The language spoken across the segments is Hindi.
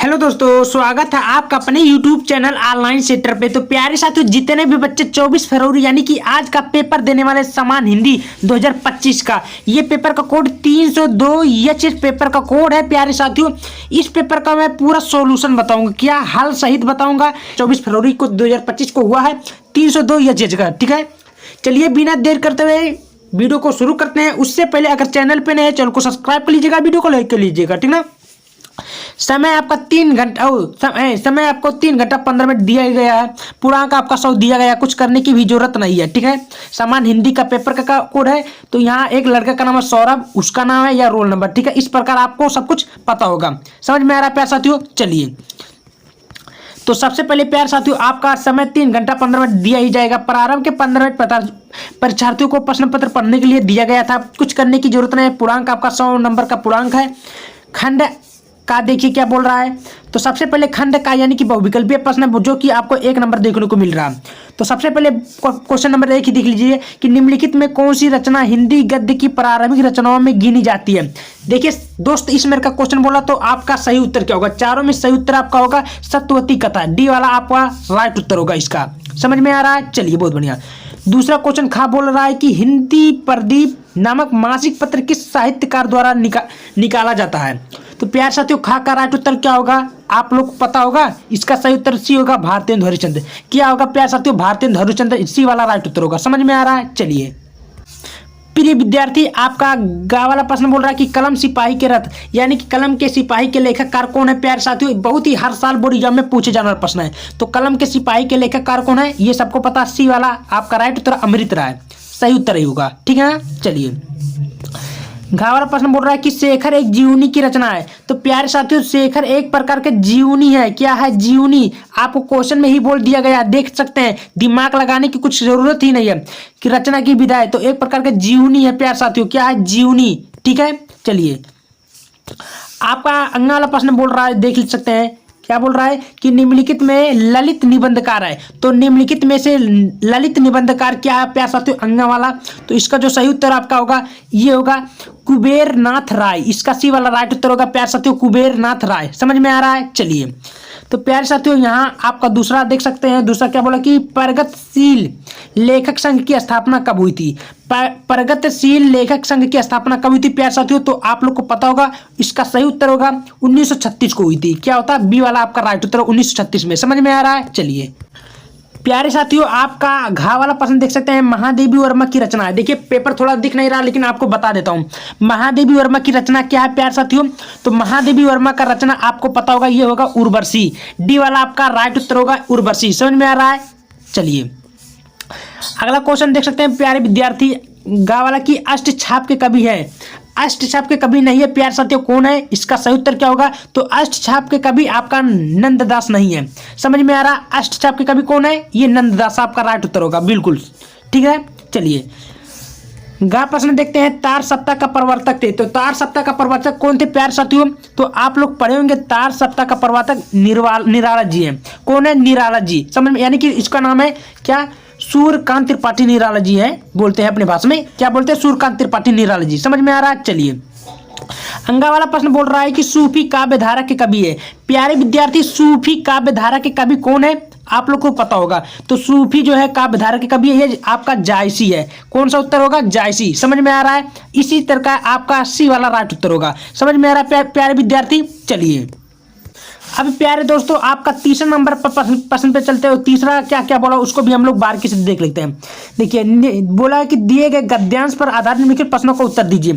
हेलो दोस्तों, स्वागत है आपका अपने YouTube चैनल ऑनलाइन सेंटर पे। तो प्यारे साथियों, जितने भी बच्चे 24 फरवरी यानी कि आज का पेपर देने वाले समान हिंदी 2025 का, ये पेपर का कोड 302 एच इस पेपर का कोड है। प्यारे साथियों, इस पेपर का मैं पूरा सॉल्यूशन बताऊंगा, क्या हल सहित बताऊंगा। 24 फरवरी को 2025 को हुआ है 302 एच का। ठीक है, चलिए बिना देर करते हुए वीडियो को शुरू करते हैं। उससे पहले अगर चैनल पे नए हैं, चैनल को सब्सक्राइब कर लीजिएगा, वीडियो को लाइक कर लीजिएगा। ठीक ना। समय आपका 3 घंटा समय आपको 3 घंटा 15 मिनट दिया गया है। पूर्णांक आपका 100 दिया गया है, कुछ करने की भी जरूरत नहीं है। ठीक है, समान हिंदी का पेपर का कोड है। तो यहाँ एक लड़के का नाम है सौरभ, उसका नाम है या रोल नंबर। ठीक है, इस प्रकार आपको सब कुछ पता होगा। समझ में आ रहा है प्यारे साथियों। चलिए, तो सबसे पहले प्यारे साथियों, आपका समय 3 घंटा 15 मिनट दिया ही जाएगा। प्रारंभ के 15 मिनट परीक्षार्थियों को प्रश्न पत्र पढ़ने के लिए दिया गया था, कुछ करने की जरूरत नहीं है। पूर्णांक आपका 100 नंबर का पूर्णांक है। खंड का देखिए क्या बोल रहा है। तो सबसे पहले खंड का यानी कि बहुविकल्पीय प्रश्न है, जो कि आपको 1 नंबर देखने को मिल रहा है। तो सबसे पहले क्वेश्चन नंबर 1 ही देख लीजिए कि निम्नलिखित में कौन सी रचना हिंदी गद्य की प्रारंभिक रचनाओं में गिनी जाती है। देखिए दोस्त, इस मेरे का क्वेश्चन बोला तो आपका सही उत्तर क्या होगा। चारों में सही उत्तर आपका होगा सत्यवती कथा, डी वाला आपका राइट उत्तर होगा इसका। समझ में आ रहा है। चलिए, बहुत बढ़िया। दूसरा क्वेश्चन खा बोल रहा है कि हिंदी प्रदीप नामक मासिक पत्र किस साहित्यकार द्वारा निकाला जाता है। तो प्यार साथियों, खा का राइट उत्तर क्या होगा आप लोग को पता होगा। इसका सही उत्तर सी होगा, भारतेंदु हरिश्चंद्र। क्या होगा प्यार साथियों, भारतेंदु हरिश्चंद्र, सी वाला राइट उत्तर होगा। समझ में आ रहा है। चलिए, प्रिय विद्यार्थी, आपका गा वाला प्रश्न बोल रहा है कि कलम सिपाही के रथ यानी कि कलम के सिपाही के लेखककार कौन है। प्यारे साथियों, बहुत ही हर साल बोर्ड एग्जाम में पूछे जाने वाला प्रश्न है। तो कलम के सिपाही के लेखककार कौन है, ये सबको पता। सी वाला आपका राइट उत्तर अमृत राय, सही उत्तर ही होगा। ठीक है ना। चलिए, घा वाला प्रश्न बोल रहा है कि शेखर एक जीवनी की रचना है। तो प्यारे साथियों, शेखर एक प्रकार के जीवनी है। क्या है जीवनी, आपको क्वेश्चन में ही बोल दिया गया, देख सकते हैं। दिमाग लगाने की कुछ जरूरत ही नहीं है कि रचना की विधा है। तो एक प्रकार के जीवनी है प्यारे साथियों। क्या है जीवनी। ठीक है। चलिए, आपका अंगा वाला प्रश्न बोल रहा है, देख सकते हैं क्या बोल रहा है कि निम्नलिखित में ललित निबंधकार है। तो निम्नलिखित में से ललित निबंधकार क्या है प्यारे साथियों, अंगा वाला। तो इसका जो सही उत्तर आपका होगा ये होगा कुबेर नाथ राय। इसका सी वाला राइट उत्तर होगा प्यारे साथियों, कुबेर नाथ राय। समझ में आ रहा है। चलिए, तो प्यारे साथियों, यहाँ आपका दूसरा देख सकते हैं। दूसरा क्या बोला कि प्रगतिशील लेखक संघ की स्थापना कब हुई थी। प्रगतिशील लेखक संघ की स्थापना कब हुई थी प्यारे साथियों, तो आप लोग को पता होगा। इसका सही उत्तर होगा 1936 को हुई थी। क्या होता है, बी वाला आपका राइट उत्तर 1936 में। समझ में आ रहा है। चलिए प्यारे साथियों, आपका घा वाला प्रश्न देख सकते हैं, महादेवी वर्मा की रचना है। देखिए पेपर थोड़ा दिख नहीं रहा, लेकिन आपको बता देता हूं महादेवी वर्मा की रचना क्या है प्यारे साथियों। तो महादेवी वर्मा का रचना आपको पता होगा, ये होगा उर्वशी। डी वाला आपका राइट उत्तर होगा उर्वशी। समझ में आ रहा है। चलिए, अगला क्वेश्चन देख सकते हैं प्यारे विद्यार्थी, गा वाला की अष्टछाप के कवि है। अष्टछाप के कवि नहीं है प्यारे साथियों, कौन है, इसका सही उत्तर क्या होगा। तो अष्टछाप के कवि आपका नंददास नहीं है। समझ में आ रहा। अष्टछाप के कवि कौन है, ये नंददास आपका राइट उत्तर होगा। बिल्कुल ठीक है। चलिए, गा प्रश्न देखते हैं, तार सप्ताह का प्रवर्तक थे। तो तार सप्ताह का प्रवर्तक कौन थे प्यारे साथियों, तो आप लोग पढ़े होंगे तार सप्ताह का प्रवर्तक निराला जी है। कौन है, निराला जी। समझ में, यानी कि इसका नाम है क्या, सूर्यकांत त्रिपाठी निराला जी है, बोलते हैं अपने भाषा में। क्या बोलते हैं, सूर्यकांत त्रिपाठी निराला जी। समझ में आ रहा है। चलिए, अंगा वाला प्रश्न बोल रहा है कि सूफी काव्य धारा के कवि है। प्यारे विद्यार्थी, सूफी काव्य धारा के कवि कौन है आप लोग को पता होगा। तो सूफी जो है काव्य धारा के कवि है, ये आपका जायसी है। कौन सा उत्तर होगा, जायसी। समझ में आ रहा है। इसी तरह का आपका सी वाला राइट उत्तर होगा। समझ में आ रहा है प्यारे विद्यार्थी। चलिए, अब प्यारे दोस्तों, आपका तीसरा नंबर पर प्रश्न पे चलते हो। तीसरा क्या क्या बोला उसको भी हम लोग बारीकी से देख लेते हैं। देखिए, बोला है कि दिए गए गद्यांश पर आधारित निम्नलिखित प्रश्नों का उत्तर दीजिए।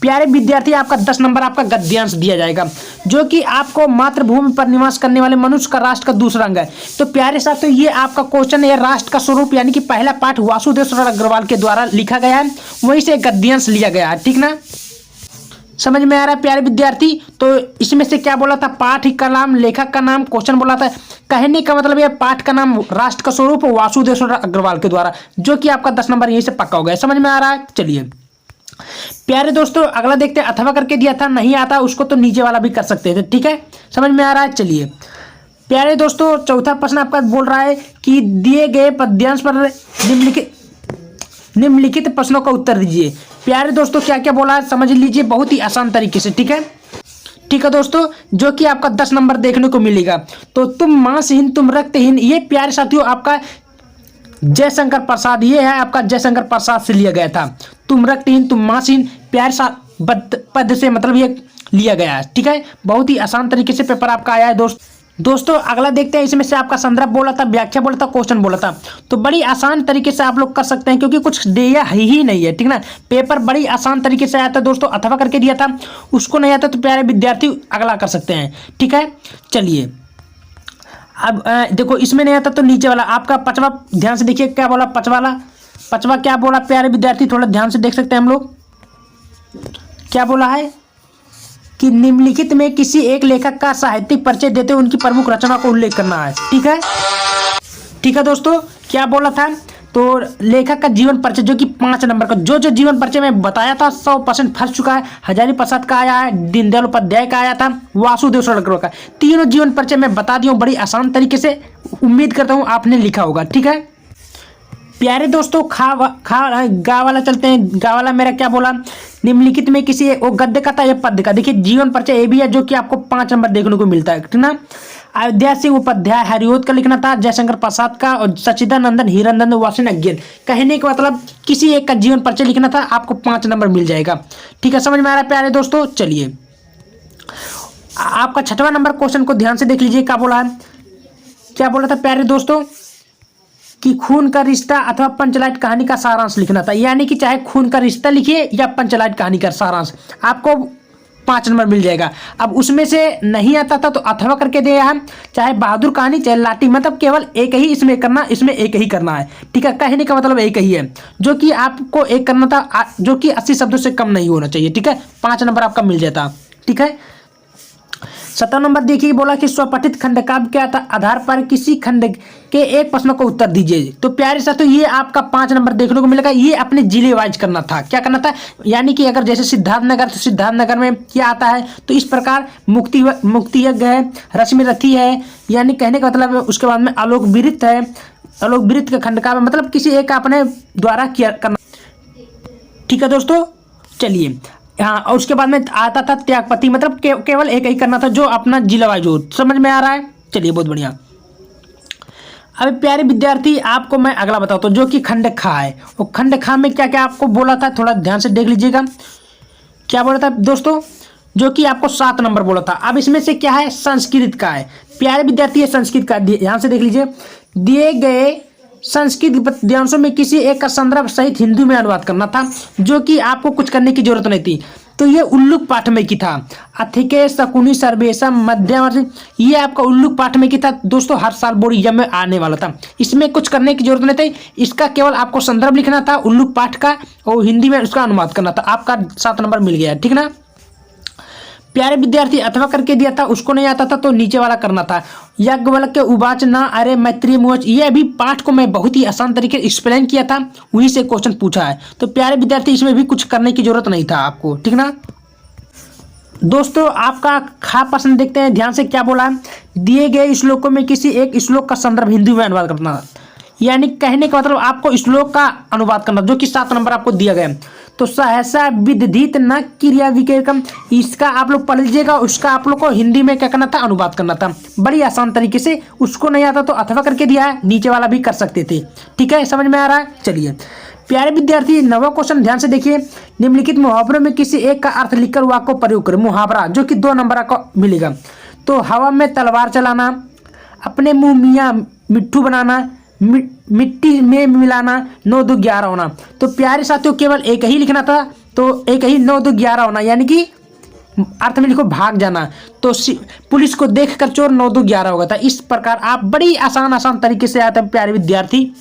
प्यारे विद्यार्थी, आपका 10 नंबर आपका गद्यांश दिया जाएगा, जो कि आपको मातृभूमि पर निवास करने वाले मनुष्य का राष्ट्र का दूसरा अंग है। तो प्यारे साथियों, ये आपका क्वेश्चन है, राष्ट्र का स्वरूप यानी कि पहला पाठ वासुदेव अग्रवाल के द्वारा लिखा गया है, वहीं से गद्यांश लिया गया है। ठीक ना। समझ में आ रहा है प्यारे विद्यार्थी। तो इसमें से क्या बोला था, पाठ का नाम, लेखक का नाम, क्वेश्चन बोला था। कहने का मतलब यह पाठ का नाम राष्ट्र का स्वरूप वासुदेव अग्रवाल के द्वारा, जो कि आपका 10 नंबर यहीं से पक्का हो गया। समझ में आ रहा है। चलिए प्यारे दोस्तों, अगला देखते हैं। अथवा करके दिया था, नहीं आता उसको तो नीचे वाला भी कर सकते थे। ठीक है, समझ में आ रहा है। चलिए प्यारे दोस्तों, चौथा प्रश्न आपका बोल रहा है कि दिए गए पद्यांश पर निम्नलिखित प्रश्नों का उत्तर दीजिए। प्यारे दोस्तों, क्या क्या बोला है समझ लीजिए बहुत ही आसान तरीके से। ठीक है, ठीक है दोस्तों, जो कि आपका 10 नंबर देखने को मिलेगा। तो तुम मांसहीन तुम रक्तहीन, ये प्यारे साथियों आपका जयशंकर प्रसाद, ये है आपका जयशंकर प्रसाद से लिया गया था। तुम रक्तहीन तुम मांसहीन प्यारे सा पद से मतलब ये लिया गया है। ठीक है, बहुत ही आसान तरीके से पेपर आपका आया है दोस्तों अगला देखते हैं। इसमें से आपका संदर्भ बोला था, व्याख्या बोला था, क्वेश्चन बोला था। तो बड़ी आसान तरीके से आप लोग कर सकते हैं क्योंकि कुछ दिया ही नहीं है। ठीक ना, पेपर बड़ी आसान तरीके से आया था दोस्तों, अथवा करके दिया था। उसको नहीं आता तो प्यारे विद्यार्थी अगला कर सकते हैं। ठीक है, चलिए अब देखो इसमें नहीं आता तो नीचे वाला आपका पचवा ध्यान से देखिए क्या बोला। पचवा क्या बोला प्यारे विद्यार्थी, थोड़ा ध्यान से देख सकते हैं हम लोग। क्या बोला है कि निम्नलिखित में किसी एक लेखक का साहित्यिक परिचय देते हुए उनकी प्रमुख रचना का उल्लेख करना है। ठीक है दोस्तों, क्या बोला था तो लेखक का जीवन परिचय जो कि 5 नंबर का, जो जीवन परिचय मैं बताया था 100% फंस चुका है। हजारी प्रसाद का आया है, दीनदयाल उपाध्याय का आया था, वासुदेव सावरकर का। तीनों जीवन परिचय मैं बता दिया हूँ बड़ी आसान तरीके से, उम्मीद करता हूँ आपने लिखा होगा। ठीक है प्यारे दोस्तों, गा वाला चलते हैं। गा वाला मेरा क्या बोला, निम्नलिखित में किसी वो गद्य का था या पद्य का। देखिए जीवन परिचय ये भी है जो कि आपको 5 नंबर देखने को मिलता है। ठीक ना, अयोध्या सिंह उपाध्याय हरिओत का लिखना था, जयशंकर प्रसाद का, और सच्चिदानंदन हीरानंद वासिन अज्ञान। कहने का मतलब किसी एक का जीवन परिचय लिखना था, आपको 5 नंबर मिल जाएगा। ठीक है, समझ में आ रहा है प्यारे दोस्तों। चलिए आपका 6वां नंबर क्वेश्चन को ध्यान से देख लीजिए। क्या बोला है, क्या बोला था प्यारे दोस्तों कि खून का रिश्ता अथवा पंचलाइट कहानी का सारांश लिखना था। यानी कि चाहे खून का रिश्ता लिखिए या पंचलाइट कहानी का सारांश, आपको 5 नंबर मिल जाएगा। अब उसमें से नहीं आता था तो अथवा करके दिया है, चाहे बहादुर कहानी चाहे लाठी, मतलब केवल एक ही इसमें करना, इसमें एक ही करना है। ठीक है, कहने का मतलब एक ही है जो कि आपको एक करना था, जो कि 80 शब्दों से कम नहीं होना चाहिए। ठीक है, 5 नंबर आपका मिल जाता। ठीक है, 7वां नंबर देखिए, बोला कि स्वपठित खंडकाव्य के आधार पर किसी खंड के एक प्रश्न को उत्तर दीजिए। तो प्यारे साथियों ये आपका 5 नंबर देखने को मिलेगा। ये अपने जिले वाइज करना था। क्या करना था, यानी कि अगर जैसे सिद्धार्थनगर तो सिद्धार्थनगर में क्या आता है, तो इस प्रकार मुक्ति यज्ञ है, रश्मि रथी है, यानी कहने का मतलब उसके बाद में आलोक वृत्त है, आलोक वृत्त का खंडकाव्य, मतलब किसी एक अपने द्वारा किया करना। ठीक है दोस्तों, चलिए हाँ, और उसके बाद में आता था त्यागपति, मतलब केवल एक ही करना था जो अपना जिला वाइज हो। समझ में आ रहा है, चलिए बहुत बढ़िया। अब प्यारे विद्यार्थी आपको मैं अगला बताता हूँ जो कि खंड खा है। और खंड खा में क्या क्या आपको बोला था, थोड़ा ध्यान से देख लीजिएगा। क्या बोला था दोस्तों, जो कि आपको 7 नंबर बोला था। अब इसमें से क्या है, संस्कृत का है। प्यारे विद्यार्थी ये संस्कृत का ध्यान से देख लीजिए। दिए गए संस्कृत पद्यांशों में किसी एक का संदर्भ सहित हिंदी में अनुवाद करना था, जो कि आपको कुछ करने की जरूरत नहीं थी। तो ये उल्लुक पाठ में की था। अथिके शकुनी सर्वेशम मध्यवर्ती, ये आपका उल्लुक पाठ में की था दोस्तों, हर साल बोर्ड एग्जाम में आने वाला था। इसमें कुछ करने की जरूरत नहीं थी, इसका केवल आपको संदर्भ लिखना था उल्लुक पाठ का और हिंदी में उसका अनुवाद करना था। आपका 7 नंबर मिल गया। ठीक ना, प्यारे विद्यार्थी अथवा करके दिया था, उसको नहीं आता था तो नीचे वाला करना था। याज्ञवल्क्य के उवाच ना अरे मैत्री मुवच, ये अभी पाठ को मैं बहुत ही आसान तरीके से एक्सप्लेन किया था, वहीं से क्वेश्चन पूछा है। तो प्यारे विद्यार्थी इसमें भी कुछ करने की जरूरत नहीं था आपको। ठीक ना दोस्तों, आपका खा प्रश्न देखते हैं ध्यान से। क्या बोला है, दिए गए श्लोकों में किसी एक श्लोक का संदर्भ हिंदी में अनुवाद करना, यानी कहने का मतलब आपको श्लोक का अनुवाद करना, जो कि 7 नंबर आपको दिया गया। तो सहसा विदित न क्रिया विकेकम, इसका आप लोग पढ़ लीजिएगा, उसका आप लोग को हिंदी में क्या करना था, अनुवाद करना था बड़ी आसान तरीके से। उसको नहीं आता तो अथवा करके दिया है, नीचे वाला भी कर सकते थे। ठीक है, समझ में आ रहा है। चलिए प्यारे विद्यार्थी 9वां क्वेश्चन ध्यान से देखिए। निम्नलिखित मुहावरों में किसी एक का अर्थ लिखकर वाक्य को प्रयोग करें। मुहावरा जो कि 2 नंबर का मिलेगा। तो हवा में तलवार चलाना, अपने मुंह मियाँ मिट्ठू बनाना, मिट्टी में मिलाना, 9 2 11 होना। तो प्यारे साथियों केवल एक ही लिखना था, तो एक ही 9 2 11 होना, यानी कि अर्थ में लिखो भाग जाना। तो पुलिस को देखकर चोर 9 2 11 होगा था। इस प्रकार आप बड़ी आसान तरीके से आते हैं प्यारे विद्यार्थी।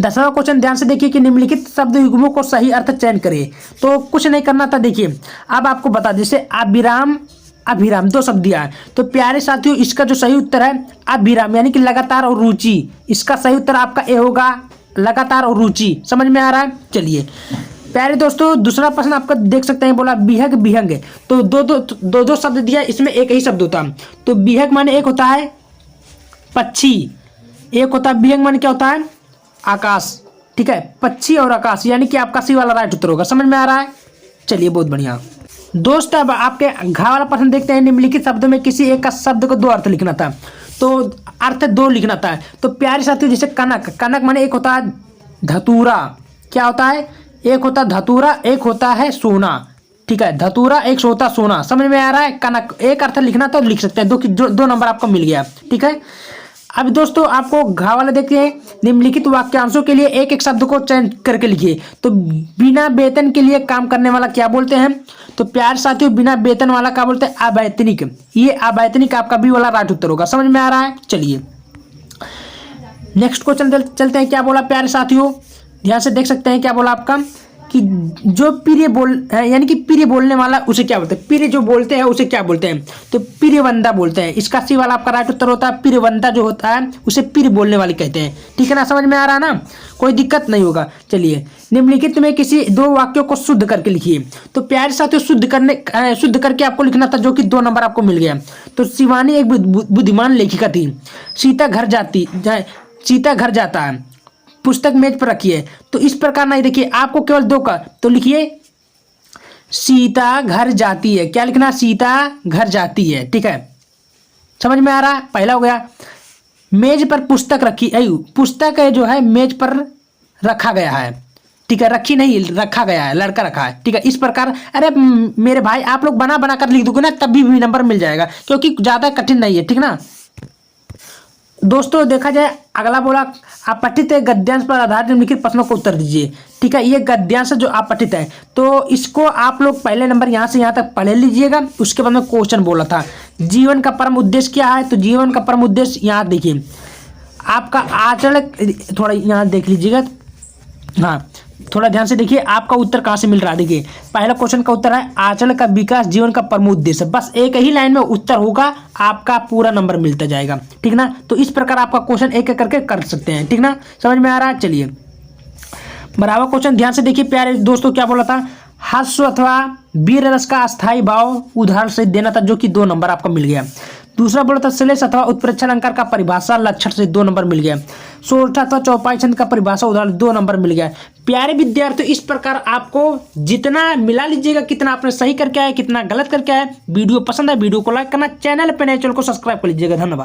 10वां क्वेश्चन ध्यान से देखिए कि निम्नलिखित शब्द युग्मों को सही अर्थ चयन करिए। तो कुछ नहीं करना था। देखिए अब आपको बता, जैसे अभिराम अभिराम 2 शब्द दिया है। तो प्यारे साथियों इसका जो सही उत्तर है अभिराम, यानी कि लगातार और रुचि। इसका सही उत्तर आपका ए होगा, लगातार और रुचि। समझ में आ रहा है। चलिए प्यारे दोस्तों दूसरा प्रश्न आपका देख सकते हैं, बोला बिहग बिहंग। तो दो शब्द दिया, इसमें एक ही शब्द होता है। तो बिहग माने एक होता है पक्षी, एक होता है बिहंग माने क्या होता है, आकाश। ठीक है, पक्षी और आकाश, यानी कि आपका सी वाला राइट उत्तर होगा। समझ में आ रहा है। चलिए बहुत बढ़िया। दोस्त अब आपके घा वाला प्रश्न देखते हैं। निम्नलिखित शब्दों में किसी एक का शब्द को दो अर्थ लिखना था, तो अर्थ दो लिखना था। तो प्यारे साथियों, जैसे कनक, कनक माने एक होता है धतूरा, क्या होता है, एक होता है धतूरा, एक होता है सोना। ठीक है, धतूरा एक होता सोना, समझ में आ रहा है। कनक एक अर्थ लिखना तो लिख सकते हैं, दो नंबर आपको मिल गया। ठीक है, अब दोस्तों आपको घा वाला देखते हैं। निम्नलिखित वाक्यांशों के लिए एक एक शब्द को चयन करके लिखिए। तो बिना वेतन के लिए काम करने वाला क्या बोलते हैं? तो प्यार साथियों, बिना वेतन वाला क्या बोलते हैं? अवैतनिक। ये अवैतनिक आपका बी वाला राइट उत्तर होगा। समझ में आ रहा है? चलिए नेक्स्ट क्वेश्चन चलते हैं। क्या बोला प्यारे साथियों, ध्यान से देख सकते हैं क्या बोला आपका, कि जो प्रिय यानी कि प्रिय बोलने वाला उसे क्या बोलते हैं? प्रिय जो बोलते हैं उसे क्या बोलते हैं? तो प्रियवंदा बोलते हैं। इसका सी वाला आपका राइट उत्तर होता है। प्रियवंदा जो होता है उसे प्रिय बोलने वाली कहते हैं। ठीक है ना, समझ में आ रहा है ना, कोई दिक्कत नहीं होगा। चलिए निम्नलिखित में किसी दो वाक्यों को शुद्ध करके लिखिए। तो प्यारे साथियों, शुद्ध करके आपको लिखना था, जो कि 2 नंबर आपको मिल गया। तो शिवानी एक बुद्धिमान लेखिका थी। सीता घर जाता है, पुस्तक मेज पर रखी है। तो इस प्रकार नहीं, देखिए आपको केवल 2 का, तो लिखिए सीता घर जाती है। क्या लिखना? सीता घर जाती है। ठीक है, समझ में आ रहा है? पहला हो गया। मेज पर पुस्तक रखी, पुस्तक है जो है मेज पर रखा गया है। ठीक है, रखी नहीं, रखा गया है, लड़का रखा है। ठीक है, इस प्रकार, अरे मेरे भाई आप लोग बना कर लिख दोगे ना, तब भी नंबर मिल जाएगा, क्योंकि ज्यादा कठिन नहीं है। ठीक ना दोस्तों, देखा जाए अगला बोला, आप पठित गद्यांश पर आधारित निम्नलिखित प्रश्नों को उत्तर दीजिए। ठीक है, ये गद्यांश जो आप पठित है, तो इसको आप लोग पहले नंबर यहाँ से यहाँ तक पढ़ लीजिएगा। उसके बाद में क्वेश्चन बोला था, जीवन का परम उद्देश्य क्या है? तो जीवन का परम उद्देश्य यहाँ देखिए, आपका आचरण, थोड़ा यहाँ देख लीजिएगा, हाँ थोड़ा ध्यान से देखिए आपका उत्तर कहाँ से मिल रहा है। देखिए पहला क्वेश्चन का उत्तर है आचरण का विकास जीवन का प्रमुख उद्देश्य। बस एक ही लाइन में उत्तर होगा, आपका पूरा नंबर मिलता जाएगा। ठीक ना, तो इस प्रकार आपका क्वेश्चन एक एक करके कर सकते हैं। ठीक ना, समझ में आ रहा है? चलिए बराबर क्वेश्चन ध्यान से देखिए प्यारे दोस्तों, क्या बोला था? हास्य अथवा वीर रस का अस्थायी भाव उदाहरण से देना था, जो कि 2 नंबर आपको मिल गया। दूसरा बोला था श्लेष अथवा उत्प्रेक्षण अलंकार का परिभाषा लक्षण से 2 नंबर मिल गया। सोरठा अथवा चौपाई छंद का परिभाषा उदाहरण 2 नंबर मिल गया। प्यारे विद्यार्थियों, इस प्रकार आपको जितना मिला लीजिएगा, कितना आपने सही करके आए, कितना गलत करके आए। वीडियो पसंद है, वीडियो को लाइक करना, चैनल पर नए चैनल को सब्सक्राइब कर लीजिएगा। धन्यवाद।